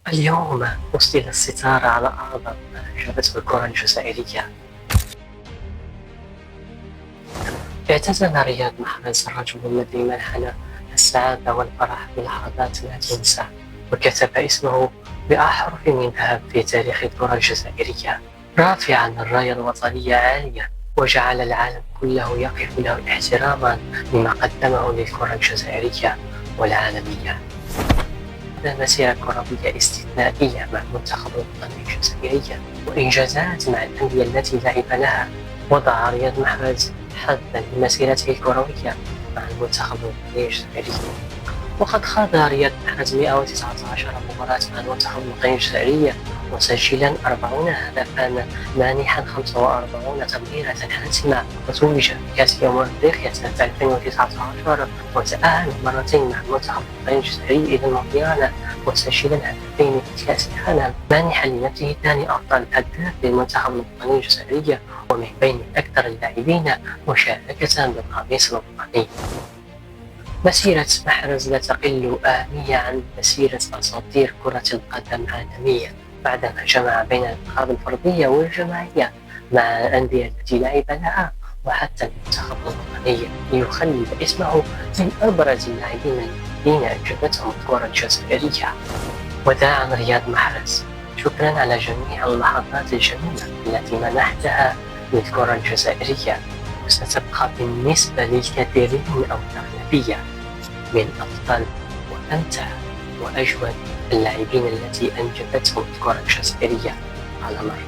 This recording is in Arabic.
اليوم أسدل الستار على أعظم ما أعجبته الكرة الجزائرية. اعتزل رياض محرز الرجل الذي منحنا السعادة والفرح بلحظات لا تنسى، وكتب اسمه بأحرف من ذهب في تاريخ الكرة الجزائرية، رافعا الراية الوطنية عالية، وجعل العالم كله يقف له احتراما لما قدمه للكرة الجزائرية والعالمية. مسيرة كروية استثنائية مع المنتخب الوطني الجزائري وإنجازات مع الأندية التي لعب لها. وضع رياض محرز حدا لمسيرته الكروية مع المنتخب الوطني الجزائري، وقد خاض رياض محرز 119 مباراة مع المنتخب الوطني الجزائري، مسجلا 40 هدفا، مانحا 45 تمريرة حاسمة، وتوج بكأس أفريقيا سنة 2019، وتأهل مرتين مع المنتخب الوطني الجزائري إلى المونديال، مسجلا هدفين في كأس العالم، مانحا لنفسه ثاني أفضل هداف للمنتخب الوطني الجزائري، ومن بين أكثر اللاعبين مشاركة بالقميص الوطني. مسيرة محرز لا تقل أهمية عن مسيرة أساطير كرة القدم عالميا، بعدما جمع بين الألقاب الفردية والجماعية مع الأندية التي لعب لها وحتى المنتخب الوطني، ليخلد اسمه من أبرز اللاعبين الذين أعجبتهم الكرة الجزائرية. وداعا رياض محرز، شكرا على جميع اللحظات الجميلة التي منحتها للكرة الجزائرية، وستبقى بالنسبة للكثيرين أو الأغلبية من أفضل وأمتع وأجود اللاعبين التي أنجبتهم الكرة الجزائرية على مر